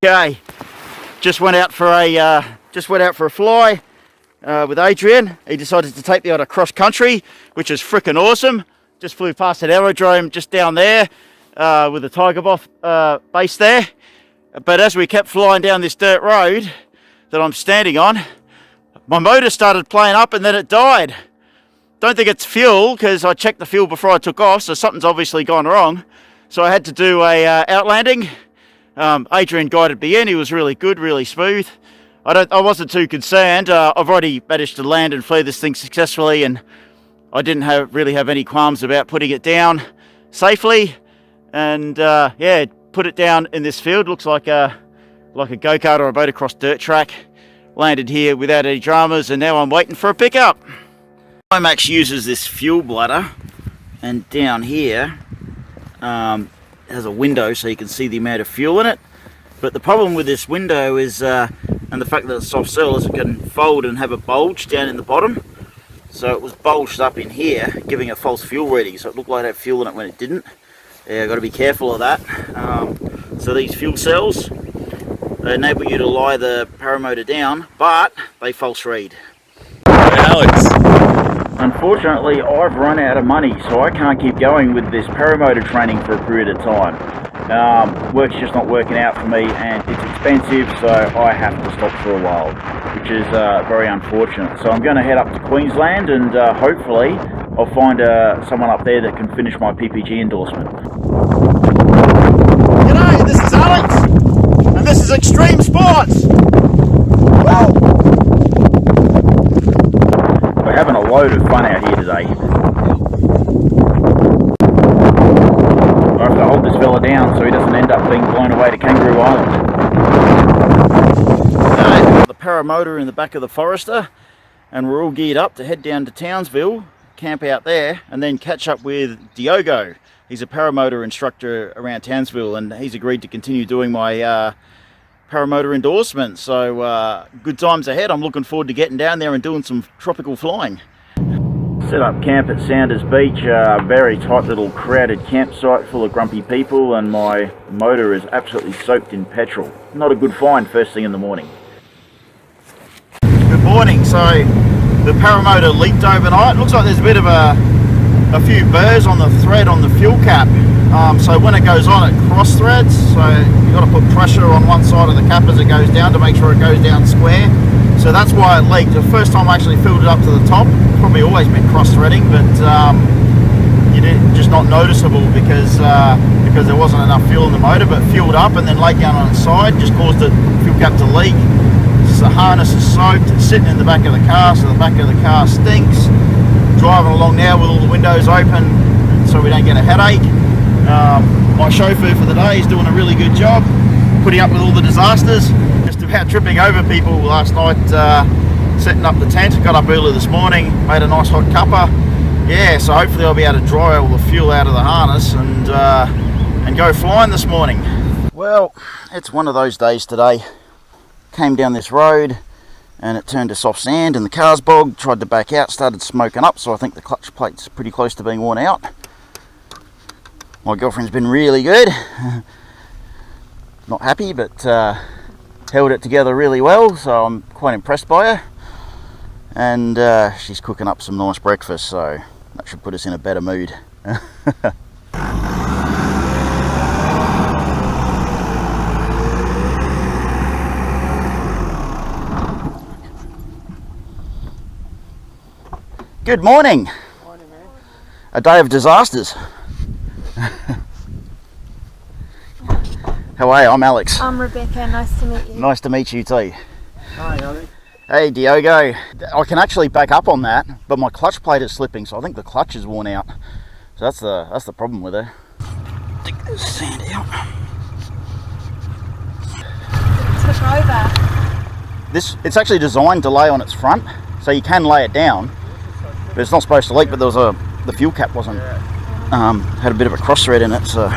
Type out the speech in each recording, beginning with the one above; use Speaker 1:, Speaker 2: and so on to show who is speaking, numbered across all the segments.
Speaker 1: Okay, just went out for a fly with Adrian. He decided to take me on a cross country, which is freaking awesome. Just flew past an aerodrome just down there with the Tiger Moth base there. But as we kept flying down this dirt road that I'm standing on, my motor started playing up and then it died. Don't think it's fuel because I checked the fuel before I took off, so something's obviously gone wrong. So I had to do a outlanding. Adrian guided me in. He was really good, really smooth. I wasn't too concerned. I've already managed to land and fly this thing successfully, and I didn't really have any qualms about putting it down safely. And yeah, put it down in this field. Looks like a go-kart or a motocross dirt track. Landed here without any dramas, and now I'm waiting for a pickup. Climax uses this fuel bladder, and down here has a window so you can see the amount of fuel in it. But the problem with this window is, and the fact that it's soft cell, is it can fold and have a bulge down in the bottom. So it was bulged up in here, giving a false fuel reading, so it looked like it had fuel in it when it didn't. Yeah, I've got to be careful of that. So these fuel cells, they enable you to lie the paramotor down, but they false read.
Speaker 2: Alex.
Speaker 1: Unfortunately, I've run out of money, so I can't keep going with this paramotor training for a period of time. Work's just not working out for me, and it's expensive, so I have to stop for a while, which is very unfortunate. So I'm going to head up to Queensland, and hopefully I'll find someone up there that can finish my PPG endorsement. G'day, this is Alex, and this is Extreme Sports. Woo! We're having a load of fun out here today. I have to hold this fella down so he doesn't end up being blown away to Kangaroo Island. The Paramotor in the back of the Forester, and we're all geared up to head down to Townsville, camp out there, and then catch up with Diogo. He's a paramotor instructor around Townsville, and he's agreed to continue doing my paramotor endorsement. So good times ahead. I'm looking forward to getting down there and doing some tropical flying. Set up camp at Sounders Beach, a very tight little crowded campsite full of grumpy people, and my motor is absolutely soaked in petrol. Not a good find first thing in the morning. Good morning. So the paramotor leaked overnight. Looks like there's a bit of a few burrs on the thread on the fuel cap. So when it goes on, it cross threads. So you've got to put pressure on one side of the cap as it goes down to make sure it goes down square. So that's why it leaked. The first time I actually filled it up to the top, probably always been cross threading, but just not noticeable because there wasn't enough fuel in the motor. But fueled up and then laid down on its side just caused the fuel cap to leak. The harness is soaked. It's sitting in the back of the car, so the back of the car stinks. Driving along now with all the windows open so we don't get a headache. My chauffeur for the day is doing a really good job putting up with all the disasters. Just about tripping over people last night, setting up the tent. Got up early this morning, made a nice hot cuppa. Yeah, so hopefully I'll be able to dry all the fuel out of the harness and go flying this morning. Well, it's one of those days today. Came down this road and it turned to soft sand and the car's bogged. Tried to back out, started smoking up, so I think the clutch plate's pretty close to being worn out. My girlfriend's been really good. Not happy, but held it together really well, so I'm quite impressed by her. And she's cooking up some nice breakfast, so that should put us in a better mood. Good morning.
Speaker 3: Morning, man.
Speaker 1: A day of disasters. How are you? I'm Alex.
Speaker 3: I'm Rebecca. Nice to meet you.
Speaker 1: Nice to meet you too.
Speaker 2: Hi, Alex.
Speaker 1: Hey, Diogo. I can actually back up on that, but my clutch plate is slipping, so I think the clutch is worn out. So that's the problem with it. Take this sand out.
Speaker 3: Took over.
Speaker 1: It's actually designed to lay on its front, so you can lay it down. But it's not supposed to leak, but the fuel cap wasn't, had a bit of a cross thread in it, so.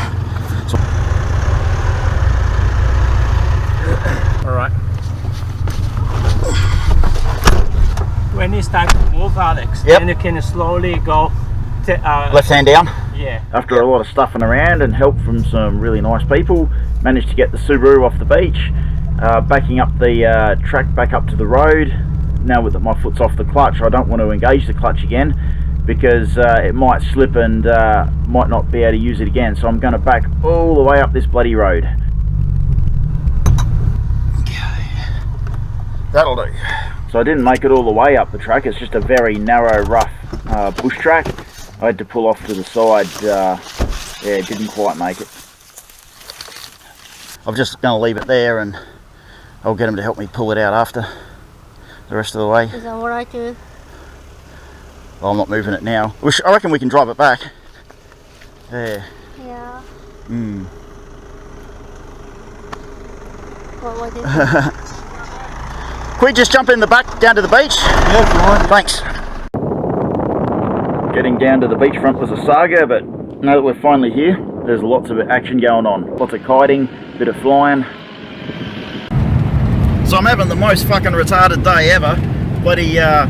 Speaker 2: Alright. When you start to move, Alex,
Speaker 1: yep.
Speaker 2: then you can slowly go
Speaker 1: left hand down?
Speaker 2: Yeah.
Speaker 1: After a lot of stuffing around and help from some really nice people, managed to get the Subaru off the beach, backing up the track back up to the road. Now that my foot's off the clutch, I don't want to engage the clutch again because it might slip and might not be able to use it again. So I'm going to back all the way up this bloody road. Okay, that'll do. So I didn't make it all the way up the track. It's just a very narrow, rough bush track. I had to pull off to the side. Yeah, didn't quite make it. I'm just going to leave it there and I'll get him to help me pull it out after the rest of the way.
Speaker 3: Is that alright, dude?
Speaker 1: Well, I'm not moving it now. I reckon we can drive it back. There.
Speaker 3: Yeah.
Speaker 1: Mm.
Speaker 3: What is it?
Speaker 1: Can we just jump in the back down to the beach?
Speaker 2: Yeah, if you want.
Speaker 1: Thanks. Getting down to the beachfront was a saga, but now that we're finally here, there's lots of action going on. Lots of kiting, bit of flying. So I'm having the most fucking retarded day ever. Bloody, yeah,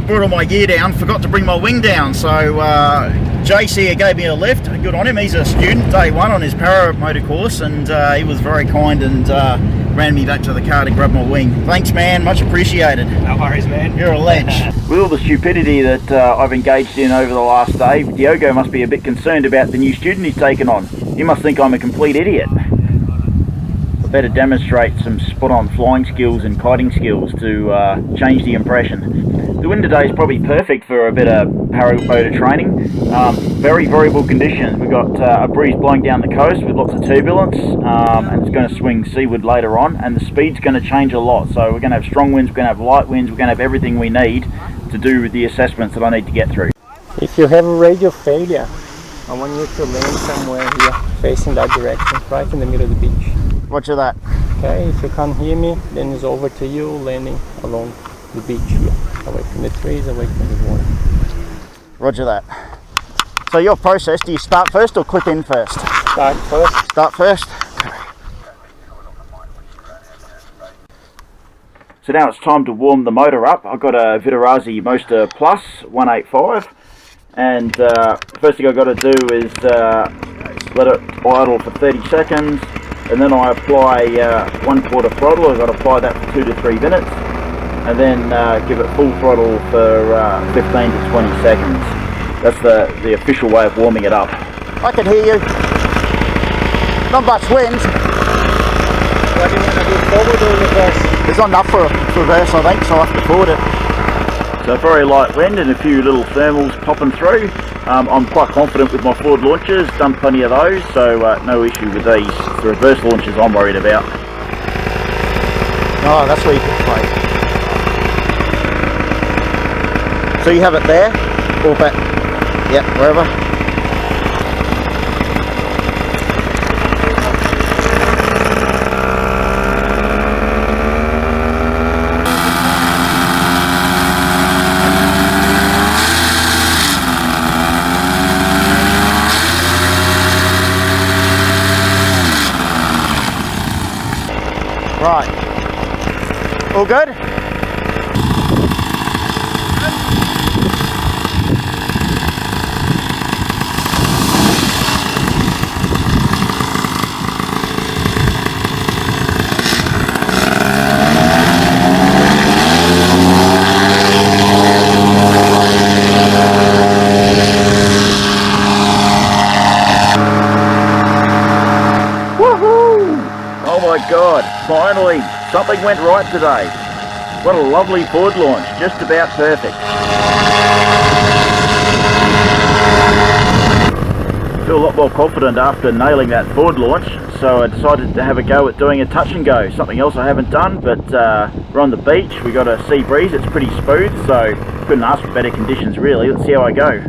Speaker 1: brought all my gear down, forgot to bring my wing down. So Jace here gave me a lift. Good on him. He's a student, day one on his Paramotor course, and he was very kind and ran me back to the car to grab my wing. Thanks, man. Much appreciated.
Speaker 2: No worries, man.
Speaker 1: You're a ledge. With all the stupidity that I've engaged in over the last day, Diogo must be a bit concerned about the new student he's taken on. He must think I'm a complete idiot. I better demonstrate some spot-on flying skills and kiting skills to change the impression. The wind today is probably perfect for a bit of paramotor training. Very variable conditions. We've got a breeze blowing down the coast with lots of turbulence, and it's going to swing seaward later on, and the speed's going to change a lot. So we're going to have strong winds, we're going to have light winds, we're going to have everything we need to do the assessments that I need to get through.
Speaker 4: If you have a radio failure, I want you to land somewhere here, facing that direction, right in the middle of the beach.
Speaker 1: Roger that.
Speaker 4: Okay, if you can't hear me, then it's over to you landing along the beach here, away from the trees, away from the water.
Speaker 1: Roger that. So your process, do you start first or clip in first?
Speaker 4: Start first.
Speaker 1: Start first. So now it's time to warm the motor up. I've got a Vitarazi Moster Plus 185, and first thing I've got to do is let it idle for 30 seconds, and then I apply 1/4 throttle. I've got to apply that for 2 to 3 minutes, and then give it full throttle for 15 to 20 seconds. That's the official way of warming it up. I can hear you. Not much wind.
Speaker 4: What do you want to do, forward or reverse?
Speaker 1: There's not enough for reverse, I think, so I have to forward it. So very light wind and a few little thermals popping through. I'm quite confident with my forward launches, done plenty of those, so no issue with these. The reverse launches I'm worried about. Oh, that's where you put play. So you have it there, or back, yep, wherever. Right, all good? Oh my God, finally, something went right today. What a lovely forward launch, just about perfect. I feel a lot more confident after nailing that forward launch, so I decided to have a go at doing a touch and go. Something else I haven't done, but we're on the beach, we got a sea breeze, it's pretty smooth, so couldn't ask for better conditions really. Let's see how I go.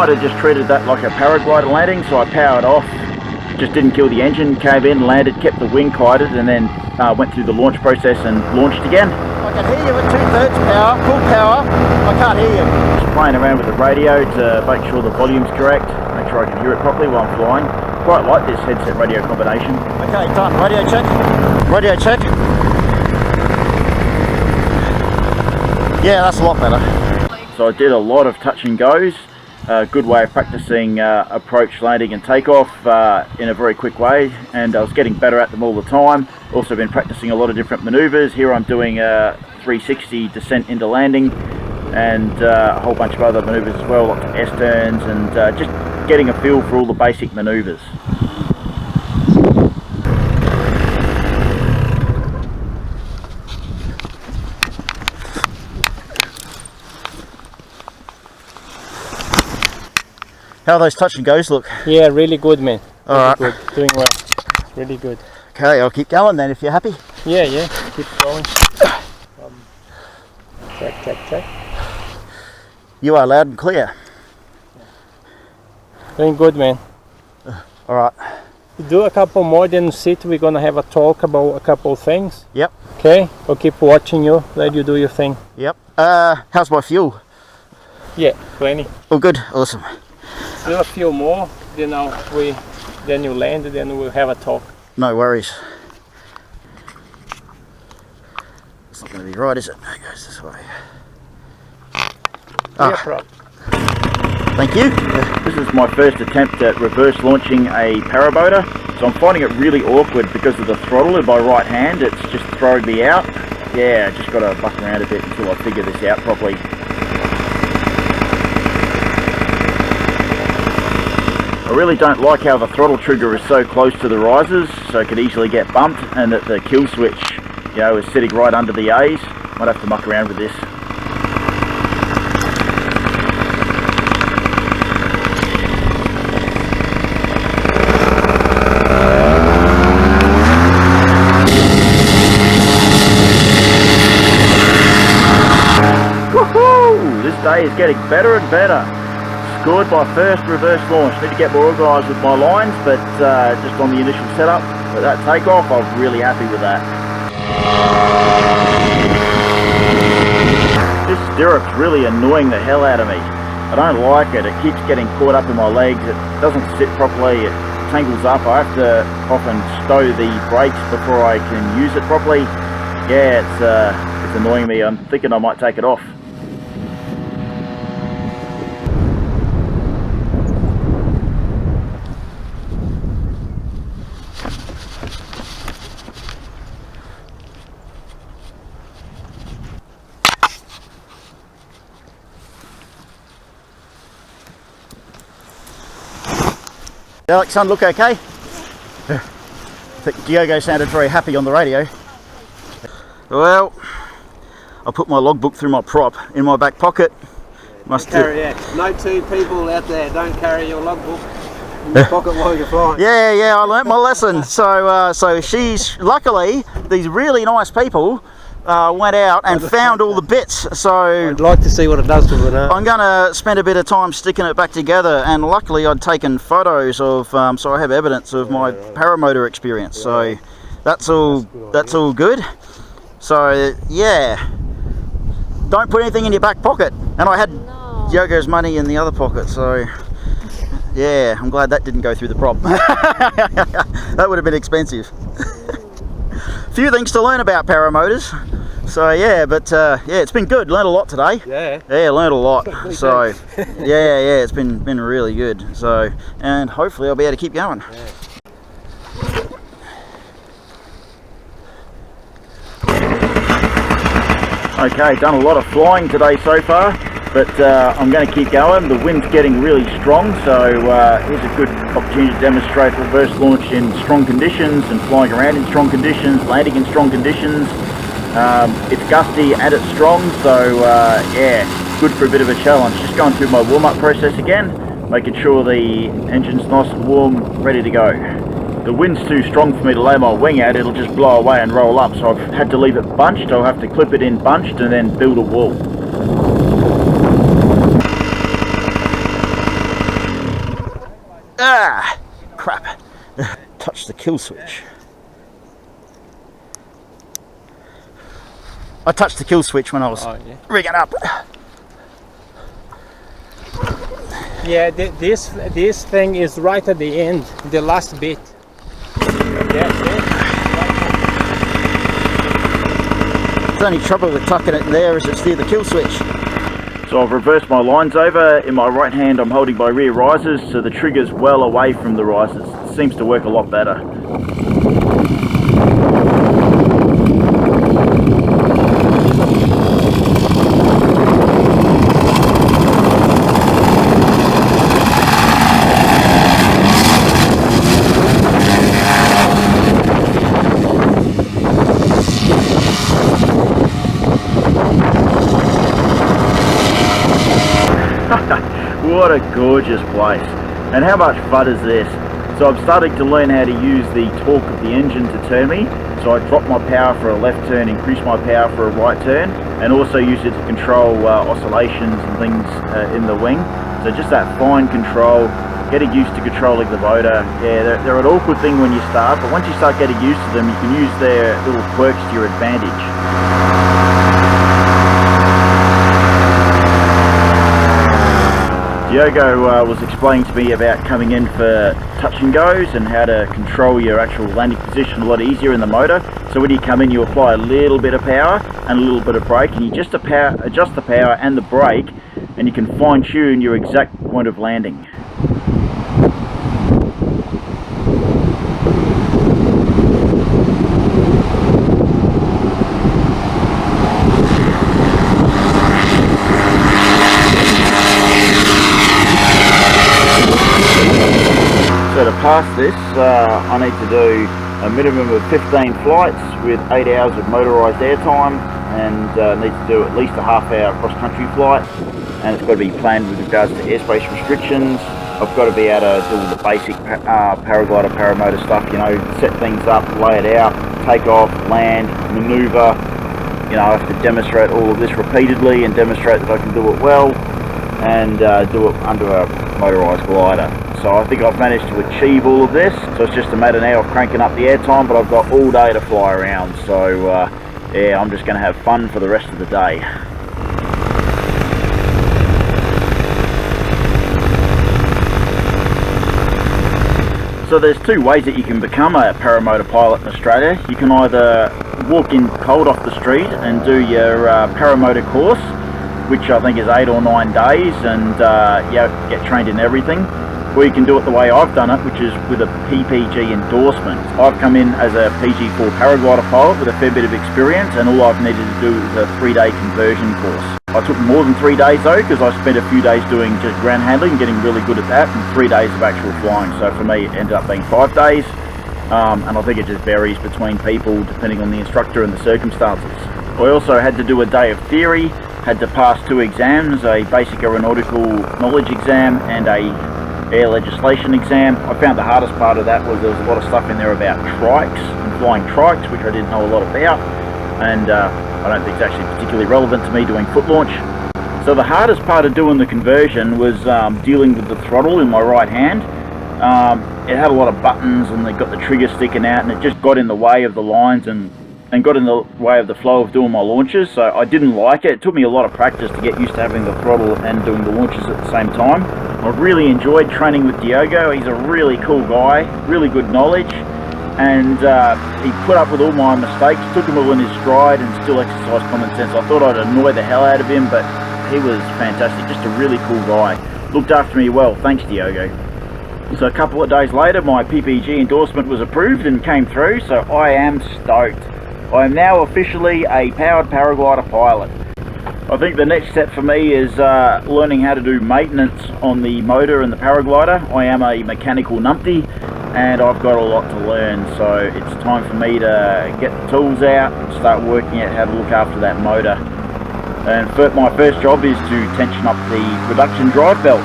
Speaker 1: I just treated that like a paraglider landing, so I powered off, just didn't kill the engine, came in, landed, kept the wing kited, and then went through the launch process and launched again. I can hear you at 2/3 power, full power. I can't hear you. Just playing around with the radio to make sure the volume's correct, make sure I can hear it properly while I'm flying. Quite like this headset radio combination. Okay, done. Radio check. Radio check. Yeah, that's a lot better. So I did a lot of touch and goes. A good way of practicing approach, landing and takeoff in a very quick way, and I was getting better at them all the time. Also been practicing a lot of different maneuvers. Here I'm doing a 360 descent into landing, and a whole bunch of other maneuvers as well, lots of S-turns, and just getting a feel for all the basic maneuvers. How those touch and goes look?
Speaker 4: Yeah, really good, man.
Speaker 1: Alright.
Speaker 4: Good, doing well. Really good.
Speaker 1: Okay, I'll keep going then if you're happy.
Speaker 4: Yeah, yeah, keep going. Check, check, check.
Speaker 1: You are loud and clear.
Speaker 4: Doing good, man.
Speaker 1: Alright.
Speaker 4: Do a couple more, then sit. We're gonna have a talk about a couple things.
Speaker 1: Yep.
Speaker 4: Okay, I'll keep watching you. Let you do your thing.
Speaker 1: Yep. How's my fuel?
Speaker 4: Yeah, plenty.
Speaker 1: Oh, good. Awesome.
Speaker 4: Do a few more, then then you land, then we'll have a talk.
Speaker 1: No worries. It's not going to be right, is it? No, it goes this way.
Speaker 4: Yeah, problem.
Speaker 1: Thank you. This is my first attempt at reverse launching a Paramotor, so I'm finding it really awkward because of the throttle in my right hand. It's just throwing me out. Yeah, just got to buck around a bit until I figure this out properly. I really don't like how the throttle trigger is so close to the risers, so it could easily get bumped, and that the kill switch, you know, is sitting right under the A's. Might have to muck around with this. Woohoo! This day is getting better and better. Scored my first reverse launch. Need to get more organised with my lines, but just on the initial setup, with that takeoff, I'm really happy with that. This stirrup's really annoying the hell out of me. I don't like it. It keeps getting caught up in my legs. It doesn't sit properly. It tangles up. I have to often stow the brakes before I can use it properly. Yeah, it's annoying me. I'm thinking I might take it off. Alex, son, look okay? I think Diogo sounded very happy on the radio. Well, I put my logbook through my prop in my back pocket. Must
Speaker 2: carry it. No two people out there, don't carry your logbook in your pocket while you're flying.
Speaker 1: Yeah, I learnt my lesson. So she's, luckily, these really nice people went out and found all the bits. So
Speaker 2: I'd like to see what it does to it.
Speaker 1: I'm going to spend a bit of time sticking it back together, and luckily I'd taken photos of, so I have evidence of my Paramotor experience. So that's all good. So yeah, don't put anything in your back pocket. And I had Diogo's money in the other pocket, so yeah, I'm glad that didn't go through the prop. That would have been expensive. Few things to learn about paramotors. So yeah, but yeah, it's been good. Learned a lot today. Yeah, learned a lot. So yeah, it's been really good. So, and hopefully I'll be able to keep going. Okay, done a lot of flying today so far, but I'm going to keep going. The wind's getting really strong, so here's a good opportunity to demonstrate reverse launch in strong conditions and flying around in strong conditions, landing in strong conditions. It's gusty and it's strong, so yeah, good for a bit of a challenge. Just going through my warm-up process again, making sure the engine's nice and warm, ready to go. The wind's too strong for me to lay my wing out, it'll just blow away and roll up, so I've had to leave it bunched. I'll have to clip it in bunched and then build a wall. Ah, crap. touch the kill switch. I touched the kill switch when I was rigging up.
Speaker 4: Yeah, this thing is right at the end, the last bit.
Speaker 1: The only trouble with tucking it in there is it's near the kill switch. So I've reversed my lines over. In my right hand I'm holding my rear risers, so the trigger's well away from the risers. It seems to work a lot better. What a gorgeous place, and how much fun is this? So I'm starting to learn how to use the torque of the engine to turn me. So I drop my power for a left turn, increase my power for a right turn, and also use it to control oscillations and things in the wing. So just that fine control, getting used to controlling the motor. Yeah, they're an awkward thing when you start, but once you start getting used to them, you can use their little quirks to your advantage. Diogo was explaining to me about coming in for touch and goes and how to control your actual landing position a lot easier in the motor. So when you come in, you apply a little bit of power and a little bit of brake, and you just adjust the power and the brake, and you can fine tune your exact point of landing. So to pass this, I need to do a minimum of 15 flights with 8 hours of motorised airtime, and need to do at least a half-hour cross-country flight, and it's got to be planned with regards to airspace restrictions. I've got to be able to do all the basic paraglider, paramotor stuff, you know, set things up, lay it out, take off, land, manoeuvre. You know, I have to demonstrate all of this repeatedly and demonstrate that I can do it well, and do it under a motorised glider. So I think I've managed to achieve all of this. So it's just a matter now of cranking up the airtime, but I've got all day to fly around. So yeah, I'm just going to have fun for the rest of the day. So there's two ways that you can become a paramotor pilot in Australia. You can either walk in cold off the street and do your paramotor course, which I think is 8 or 9 days, and yeah, get trained in everything. Or you can do it the way I've done it, which is with a PPG endorsement. I've come in as a PG4 paraglider pilot with a fair bit of experience, and all I've needed to do is a 3-day conversion course. I took more than 3 days though, because I spent a few days doing just ground handling, getting really good at that, and 3 days of actual flying. So for me it ended up being 5 days, and I think it just varies between people depending on the instructor and the circumstances. I also had to do a day of theory, had to pass 2 exams, a basic aeronautical knowledge exam and a air legislation exam. I found the hardest part of that was there was a lot of stuff in there about trikes and flying trikes, which I didn't know a lot about, and I don't think it's actually particularly relevant to me doing foot launch. So the hardest part of doing the conversion was dealing with the throttle in my right hand. It had a lot of buttons and they got the trigger sticking out, and it just got in the way of the lines and got in the way of the flow of doing my launches, so I didn't like it. It took me a lot of practice to get used to having the throttle and doing the launches at the same time. I've really enjoyed training with Diogo. He's a really cool guy, really good knowledge, and he put up with all my mistakes, took them all in his stride, and still exercised common sense. I thought I'd annoy the hell out of him, but he was fantastic, just a really cool guy. Looked after me well, thanks Diogo. So a couple of days later my PPG endorsement was approved and came through, so I am stoked. I am now officially a powered paraglider pilot. I think the next step for me is learning how to do maintenance on the motor and the paraglider. I am a mechanical numpty and I've got a lot to learn, so it's time for me to get the tools out and start working out how to look after that motor. And my first job is to tension up the reduction drive belt.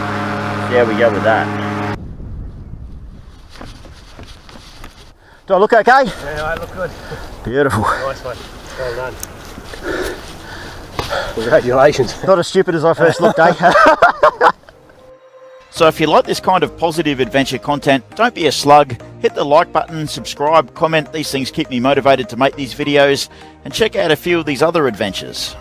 Speaker 1: See how we go with that. Do I look okay?
Speaker 2: Yeah, I look good.
Speaker 1: Beautiful.
Speaker 2: Nice one. Well done. Congratulations.
Speaker 1: Not as stupid as I first looked, eh? So if you like this kind of positive adventure content, don't be a slug, hit the like button, subscribe, comment. These things keep me motivated to make these videos, and check out a few of these other adventures.